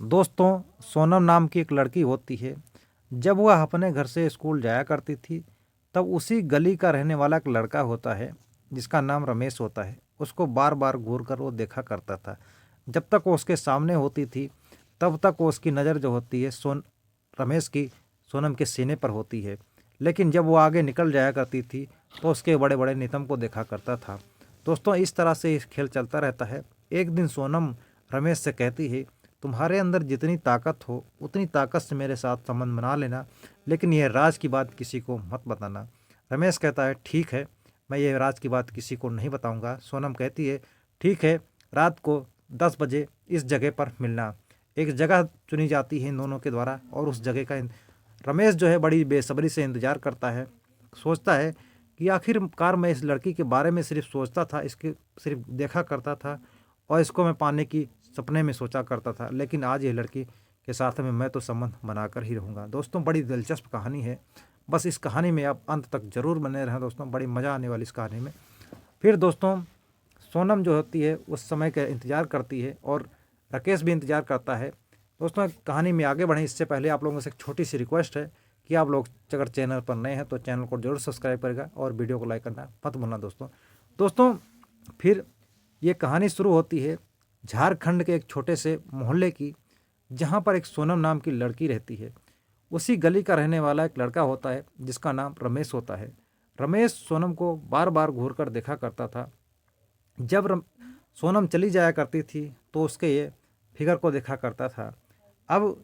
दोस्तों, सोनम नाम की एक लड़की होती है। जब वह अपने घर से स्कूल जाया करती थी, तब उसी गली का रहने वाला एक लड़का होता है, जिसका नाम रमेश होता है। उसको बार बार घूर कर वो देखा करता था। जब तक वो उसके सामने होती थी, तब तक वो उसकी नज़र जो होती है रमेश की सोनम के सीने पर होती है। लेकिन जब वो आगे निकल जाया करती थी, तो उसके बड़े बड़े नितंब को देखा करता था। दोस्तों, इस तरह से इस खेल चलता रहता है। एक दिन सोनम रमेश से कहती है, तुम्हारे अंदर जितनी ताकत हो उतनी ताकत से मेरे साथ संबंध बना लेना, लेकिन यह राज की बात किसी को मत बताना। रमेश कहता है, ठीक है, मैं ये राज की बात किसी को नहीं बताऊंगा। सोनम कहती है, ठीक है, रात को 10 बजे इस जगह पर मिलना। एक जगह चुनी जाती है इन दोनों के द्वारा, और उस जगह का रमेश जो है बड़ी बेसब्री से इंतजार करता है। सोचता है कि आखिरकार मैं इस लड़की के बारे में सिर्फ सोचता था, इसके सिर्फ देखा करता था, और इसको मैं पाने की सपने में सोचा करता था, लेकिन आज ये लड़की के साथ में मैं तो संबंध बनाकर ही रहूँगा। दोस्तों, बड़ी दिलचस्प कहानी है। बस इस कहानी में आप अंत तक ज़रूर बने रहें दोस्तों, बड़ी मज़ा आने वाली इस कहानी में। फिर दोस्तों, सोनम जो होती है उस समय का इंतज़ार करती है, और राकेश भी इंतज़ार करता है। दोस्तों, कहानी में आगे बढ़ें इससे पहले आप लोगों से एक छोटी सी रिक्वेस्ट है कि आप लोग अगर चैनल पर नए हैं तो चैनल को जरूर सब्सक्राइब करेगा और वीडियो को लाइक करना मत भूलना दोस्तों। फिर ये कहानी शुरू होती है झारखंड के एक छोटे से मोहल्ले की, जहाँ पर एक सोनम नाम की लड़की रहती है। उसी गली का रहने वाला एक लड़का होता है, जिसका नाम रमेश होता है। रमेश सोनम को बार बार घूर कर देखा करता था। जब सोनम चली जाया करती थी, तो उसके ये फिगर को देखा करता था। अब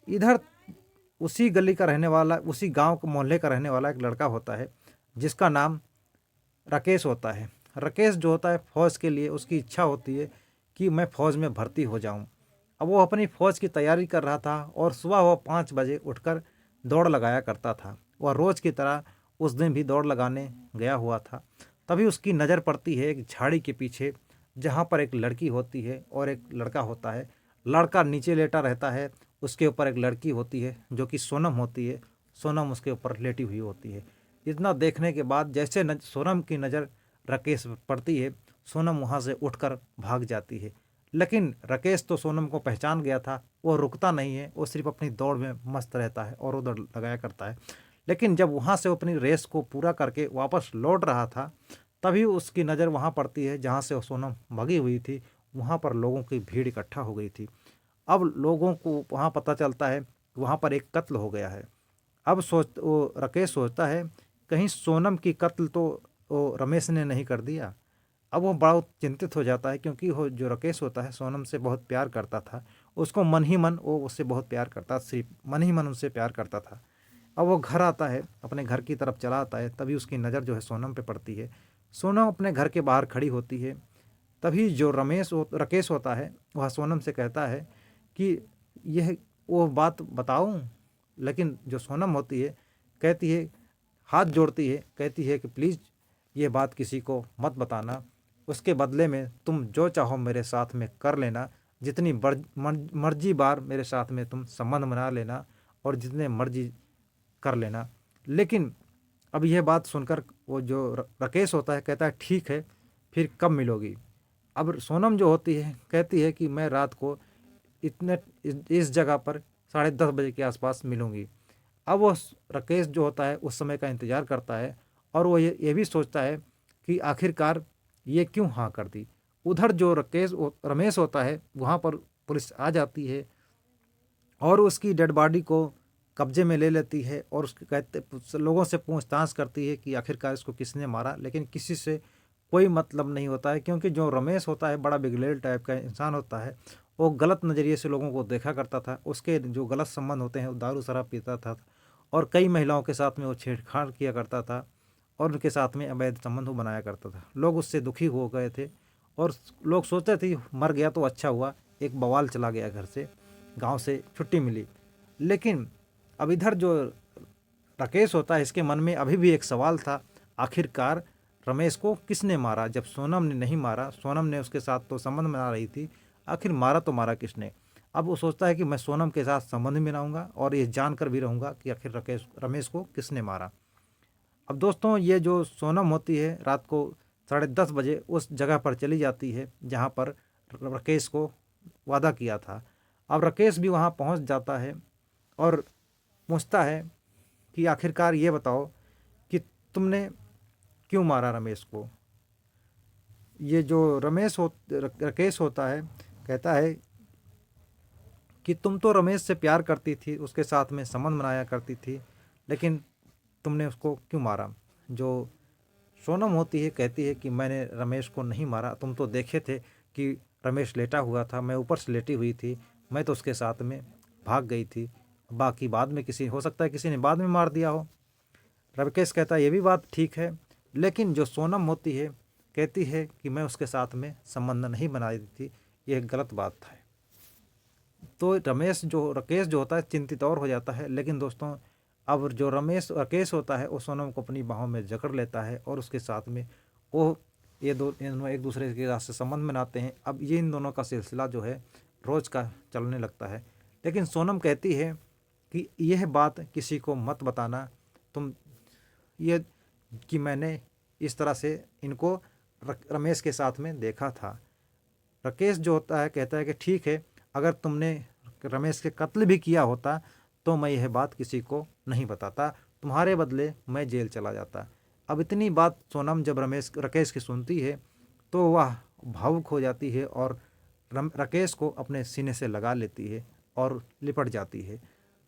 इधर उसी गली का रहने वाला, उसी गांव के मोहल्ले का रहने वाला एक लड़का होता है, जिसका नाम राकेश होता है। राकेश जो होता है, फ़ौज के लिए उसकी इच्छा होती है कि मैं फ़ौज में भर्ती हो जाऊं। अब वो अपनी फ़ौज की तैयारी कर रहा था, और सुबह वो 5 बजे उठकर दौड़ लगाया करता था। वह रोज़ की तरह उस दिन भी दौड़ लगाने गया हुआ था। तभी उसकी नज़र पड़ती है एक झाड़ी के पीछे, जहाँ पर एक लड़की होती है और एक लड़का होता है। लड़का नीचे लेटा रहता है, उसके ऊपर एक लड़की होती है जो कि सोनम होती है। सोनम उसके ऊपर लेटी हुई होती है। इतना देखने के बाद जैसे सोनम की नज़र राकेश पर पड़ती है, सोनम वहाँ से उठकर भाग जाती है। लेकिन राकेश तो सोनम को पहचान गया था। वो रुकता नहीं है, वो सिर्फ अपनी दौड़ में मस्त रहता है और उधर लगाया करता है। लेकिन जब वहाँ से अपनी रेस को पूरा करके वापस लौट रहा था, तभी उसकी नज़र वहाँ पड़ती है जहाँ से वो सोनम भगी हुई थी। वहाँ पर लोगों की भीड़ इकट्ठा हो गई थी। अब लोगों को वहाँ पता चलता है कि वहाँ पर एक कत्ल हो गया है। अब वो राकेश सोचता है, कहीं सोनम की कत्ल तो वो रमेश ने नहीं कर दिया। अब वो बड़ा चिंतित हो जाता है, क्योंकि वो जो राकेश होता है सोनम से बहुत प्यार करता था। उसको मन ही मन वो उससे बहुत प्यार करता, सिर्फ मन ही मन उससे प्यार करता था। अब वो घर आता है, अपने घर की तरफ चला आता है, तभी उसकी नज़र जो है सोनम पे पड़ती है। सोनम अपने घर के बाहर खड़ी होती है। तभी जो राकेश होता है, वह सोनम से कहता है कि यह वो बात बताऊं। लेकिन जो सोनम होती है, कहती है, हाथ जोड़ती है, कहती है कि प्लीज़ ये बात किसी को मत बताना। उसके बदले में तुम जो चाहो मेरे साथ में कर लेना। जितनी मर्जी बार मेरे साथ में तुम संबंध बना लेना, और जितने मर्जी कर लेना। लेकिन अब यह बात सुनकर वो जो राकेश होता है, कहता है, ठीक है, फिर कब मिलोगी। अब सोनम जो होती है, कहती है कि मैं रात को इतने इस जगह पर 10:30 बजे के आसपास मिलूंगी। अब वो राकेश जो होता है उस समय का इंतज़ार करता है, और वो ये भी सोचता है कि आखिरकार ये क्यों हाँ कर दी। उधर जो रमेश होता है, वहाँ पर पुलिस आ जाती है और उसकी डेड बॉडी को कब्जे में ले लेती है, और उसके लोगों से पूछताछ करती है कि आखिरकार इसको किसने मारा। लेकिन किसी से कोई मतलब नहीं होता है, क्योंकि जो रमेश होता है बड़ा बिगड़ैल टाइप का इंसान होता है। वो गलत नज़रिए से लोगों को देखा करता था। उसके जो गलत संबंध होते हैं, वो दारू शराब पीता था, और कई महिलाओं के साथ में वो छेड़छाड़ किया करता था, और उनके साथ में अवैध संबंध वो बनाया करता था। लोग उससे दुखी हो गए थे, और लोग सोचते थे मर गया तो अच्छा हुआ, एक बवाल चला गया घर से, गांव से छुट्टी मिली। लेकिन अब इधर जो राकेश होता है, इसके मन में अभी भी एक सवाल था, आखिरकार रमेश को किसने मारा। जब सोनम ने नहीं मारा, सोनम ने उसके साथ तो संबंध बना रही थी, आखिर मारा तो मारा किसने। अब वो सोचता है कि मैं सोनम के साथ संबंध बनाऊंगा, और ये जानकर भी रहूंगा कि आखिर रमेश को किसने मारा। अब दोस्तों, ये जो सोनम होती है, रात को 10:30 बजे उस जगह पर चली जाती है जहाँ पर राकेश को वादा किया था। अब राकेश भी वहाँ पहुँच जाता है और पूछता है कि आखिरकार ये बताओ कि तुमने क्यों मारा रमेश को। ये जो राकेश होता है कहता है कि तुम तो रमेश से प्यार करती थी, उसके साथ में संबंध बनाया करती थी, लेकिन तुमने उसको क्यों मारा। जो सोनम होती है कहती है कि मैंने रमेश को नहीं मारा, तुम तो देखे थे कि रमेश लेटा हुआ था, मैं ऊपर से लेटी हुई थी, मैं तो उसके साथ में भाग गई थी, बाकी बाद में किसी हो सकता है किसी ने बाद में मार दिया हो। राकेश कहता है ये भी बात ठीक है, लेकिन जो सोनम होती है कहती है कि मैं उसके साथ में संबंध नहीं बना दी थी, ये गलत बात है। तो राकेश जो होता है चिंतित और हो जाता है। लेकिन दोस्तों अब जो राकेश होता है वो सोनम को अपनी बाहों में जकड़ लेता है और उसके साथ में वो दोनों एक दूसरे के से संबंध बनाते हैं। अब ये इन दोनों का सिलसिला जो है रोज़ का चलने लगता है। लेकिन सोनम कहती है कि यह बात किसी को मत बताना तुम, ये कि मैंने इस तरह से इनको रमेश के साथ में देखा था। राकेश जो होता है कहता है कि ठीक है, अगर तुमने रमेश के कत्ल भी किया होता तो मैं यह बात किसी को नहीं बताता, तुम्हारे बदले मैं जेल चला जाता। अब इतनी बात सोनम जब राकेश की सुनती है तो वह भावुक हो जाती है और राकेश को अपने सीने से लगा लेती है और लिपट जाती है।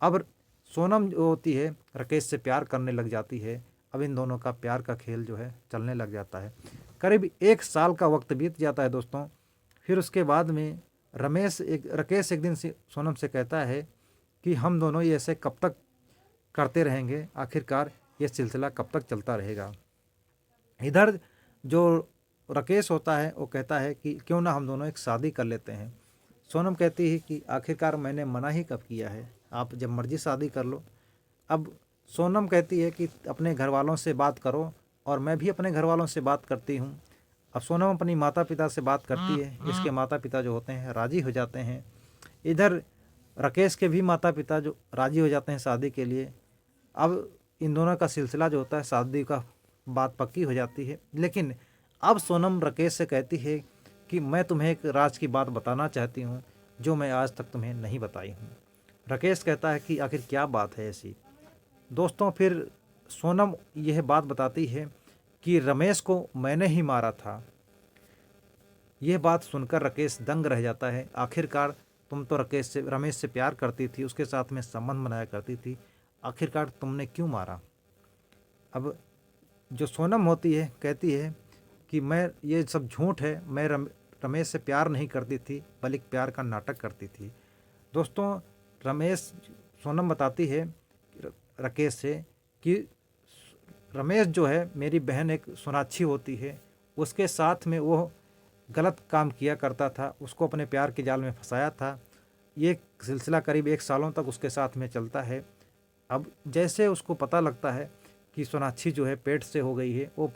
अब सोनम जो होती है राकेश से प्यार करने लग जाती है। अब इन दोनों का प्यार का खेल जो है चलने लग जाता है। करीब 1 साल का वक्त बीत जाता है दोस्तों। फिर उसके बाद में राकेश एक दिन से सोनम से कहता है कि हम दोनों ये ऐसे कब तक करते रहेंगे, आखिरकार ये सिलसिला कब तक चलता रहेगा। इधर जो राकेश होता है वो कहता है कि क्यों ना हम दोनों एक शादी कर लेते हैं। सोनम कहती है कि आखिरकार मैंने मना ही कब किया है, आप जब मर्जी शादी कर लो। अब सोनम कहती है कि अपने घर वालों से बात करो और मैं भी अपने घर वालों से बात करती हूँ। अब सोनम अपनी माता पिता से बात करती है, इसके माता पिता जो होते हैं राज़ी हो जाते हैं। इधर राकेश के भी माता पिता जो राज़ी हो जाते हैं शादी के लिए। अब इन दोनों का सिलसिला जो होता है शादी का बात पक्की हो जाती है। लेकिन अब सोनम राकेश से कहती है कि मैं तुम्हें एक राज की बात बताना चाहती हूँ जो मैं आज तक तुम्हें नहीं बताई हूँ। राकेश कहता है कि आखिर क्या बात है ऐसी। दोस्तों फिर सोनम यह बात बताती है कि रमेश को मैंने ही मारा था। यह बात सुनकर राकेश दंग रह जाता है। आखिरकार तुम तो रमेश से प्यार करती थी, उसके साथ में संबंध बनाया करती थी, आखिरकार तुमने क्यों मारा। अब जो सोनम होती है कहती है कि मैं ये सब झूठ है, मैं रमेश से प्यार नहीं करती थी बल्कि प्यार का नाटक करती थी। दोस्तों सोनम बताती है राकेश से कि रमेश जो है मेरी बहन एक सोनाक्षी होती है, उसके साथ में वो गलत काम किया करता था, उसको अपने प्यार के जाल में फंसाया था। ये सिलसिला करीब 1 सालों तक उसके साथ में चलता है। अब जैसे उसको पता लगता है कि सोनाक्षी जो है पेट से हो गई है, वो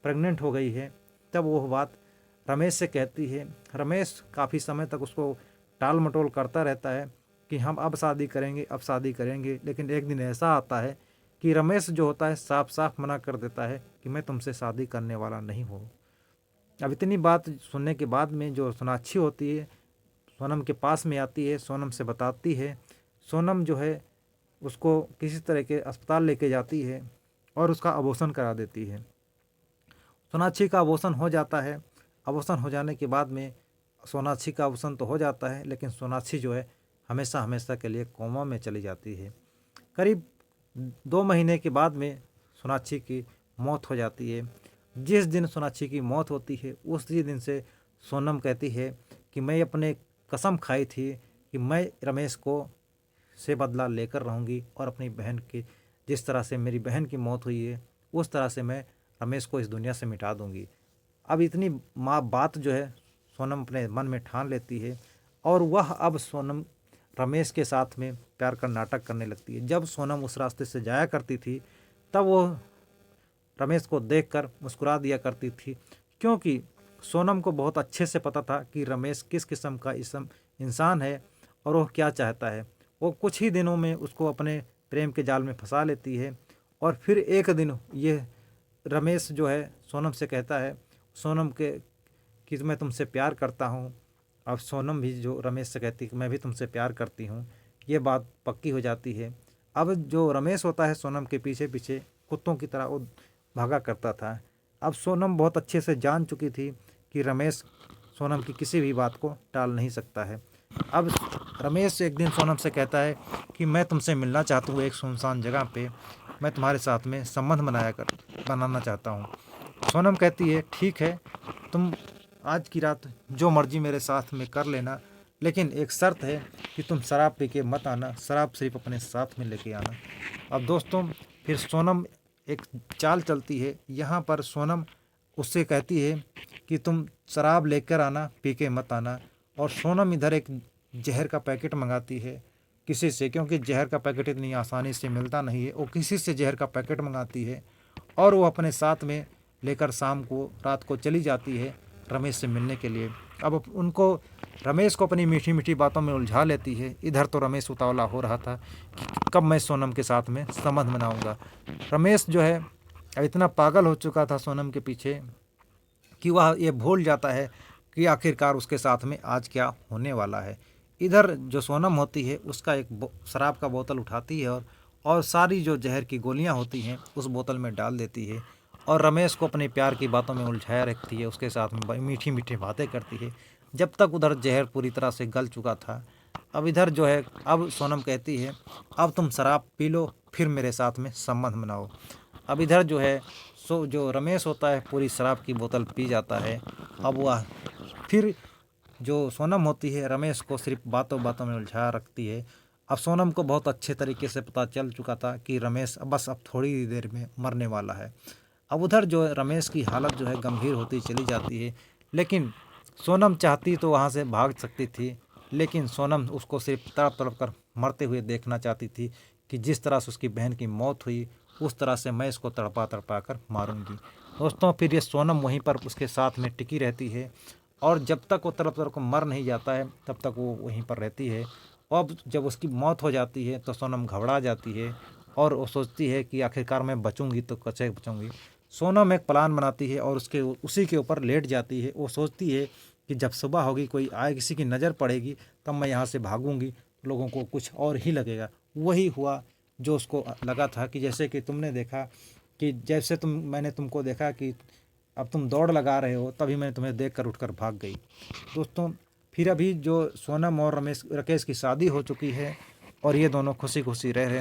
प्रेग्नेंट हो गई है, तब वो बात रमेश से कहती है। रमेश काफ़ी समय तक उसको टाल मटोल करता रहता है कि हम अब शादी करेंगे, अब शादी करेंगे। लेकिन एक दिन ऐसा आता है कि रमेश जो होता है साफ साफ मना कर देता है कि मैं तुमसे शादी करने वाला नहीं हूँ। अब इतनी बात सुनने के बाद में जो सोनाक्षी होती है सोनम के पास में आती है, सोनम से बताती है। सोनम जो है उसको किसी तरह के अस्पताल लेके जाती है और उसका अबॉर्शन करा देती है। सोनाक्षी का अबॉर्शन हो जाता है। अबॉर्शन हो जाने के बाद में सोनाक्षी का अबॉर्शन तो हो जाता है, लेकिन सोनाक्षी जो है हमेशा हमेशा के लिए कोमा में चली जाती है। करीब 2 महीने के बाद में सोनाक्षी की मौत हो जाती है। जिस दिन सोनाक्षी की मौत होती है उसी दिन से सोनम कहती है कि मैं अपने कसम खाई थी कि मैं रमेश को से बदला लेकर रहूँगी और अपनी बहन की जिस तरह से मेरी बहन की मौत हुई है उस तरह से मैं रमेश को इस दुनिया से मिटा दूँगी। अब इतनी बात जो है सोनम अपने मन में ठान लेती है और वह अब सोनम रमेश के साथ में प्यार का नाटक करने लगती है। जब सोनम उस रास्ते से जाया करती थी तब वो रमेश को देखकर मुस्कुरा दिया करती थी, क्योंकि सोनम को बहुत अच्छे से पता था कि रमेश किस किस्म का इंसान है और वह क्या चाहता है। वो कुछ ही दिनों में उसको अपने प्रेम के जाल में फंसा लेती है। और फिर एक दिन ये रमेश जो है सोनम से कहता है, सोनम के कि मैं तुमसे प्यार करता हूँ अब सोनम भी जो रमेश से कहती है कि मैं भी तुमसे प्यार करती हूँ, ये बात पक्की हो जाती है। अब जो रमेश होता है सोनम के पीछे पीछे कुत्तों की तरह वो भागा करता था। अब सोनम बहुत अच्छे से जान चुकी थी कि रमेश सोनम की किसी भी बात को टाल नहीं सकता है। अब रमेश एक दिन सोनम से कहता है कि मैं तुमसे मिलना चाहता हूँ एक सुनसान जगह पे, मैं तुम्हारे साथ में संबंध बनाना चाहता हूँ। सोनम कहती है ठीक है, तुम आज की रात जो मर्जी मेरे साथ में कर लेना, लेकिन एक शर्त है कि तुम शराब पी के मत आना, शराब सिर्फ अपने साथ में लेके आना। अब दोस्तों फिर सोनम एक चाल चलती है। यहाँ पर सोनम उससे कहती है कि तुम शराब लेकर आना, पी के मत आना। और सोनम इधर एक जहर का पैकेट मंगाती है किसी से, क्योंकि जहर का पैकेट इतनी आसानी से मिलता नहीं है। वो किसी से जहर का पैकेट मंगाती है और वो अपने साथ में लेकर शाम को रात को चली जाती है रमेश से मिलने के लिए। अब उनको रमेश को अपनी मीठी मीठी बातों में उलझा लेती है। इधर तो रमेश उतावला हो रहा था कि कब मैं सोनम के साथ में संबंध बनाऊंगा। रमेश जो है इतना पागल हो चुका था सोनम के पीछे कि वह ये भूल जाता है कि आखिरकार उसके साथ में आज क्या होने वाला है। इधर जो सोनम होती है उसका एक शराब का बोतल उठाती है और सारी जो जहर की गोलियां होती हैं उस बोतल में डाल देती है और रमेश को अपने प्यार की बातों में उलझाया रखती है, उसके साथ में मीठी मीठी बातें करती है जब तक उधर जहर पूरी तरह से गल चुका था। अब इधर जो है अब सोनम कहती है अब तुम शराब पी लो फिर मेरे साथ में संबंध बनाओ। अब इधर जो है जो रमेश होता है पूरी शराब की बोतल पी जाता है। अब वह फिर जो सोनम होती है रमेश को सिर्फ बातों बातों में उलझा रखती है। अब सोनम को बहुत अच्छे तरीके से पता चल चुका था कि रमेश बस अब थोड़ी ही देर में मरने वाला है। अब उधर जो रमेश की हालत जो है गंभीर होती चली जाती है, लेकिन सोनम चाहती तो वहाँ से भाग सकती थी, लेकिन सोनम उसको सिर्फ तड़प तड़प कर मरते हुए देखना चाहती थी कि जिस तरह से उसकी बहन की मौत हुई उस तरह से मैं इसको तड़पा तड़पा कर मारूंगी। दोस्तों फिर ये सोनम वहीं पर उसके साथ में टिकी रहती है और जब तक वो तड़प तड़प कर मर नहीं जाता है तब तक वो वहीं पर रहती है। अब जब उसकी मौत हो जाती है तो सोनम घबरा जाती है और वो सोचती है कि आखिरकार मैं बचूंगी तो कैसे बचूंगी। सोनम एक प्लान बनाती है और उसी के ऊपर लेट जाती है। वो सोचती है कि जब सुबह होगी कोई आए किसी की नज़र पड़ेगी तब मैं यहाँ से भागूंगी, लोगों को कुछ और ही लगेगा। वही हुआ जो उसको लगा था कि जैसे कि तुमने देखा कि जैसे मैंने तुमको देखा कि अब तुम दौड़ लगा रहे हो तभी मैंने तुम्हें देख कर उठ कर भाग गई। दोस्तों फिर अभी जो सोनम और राकेश की शादी हो चुकी है और ये दोनों खुशी खुशी रह रहे हैं।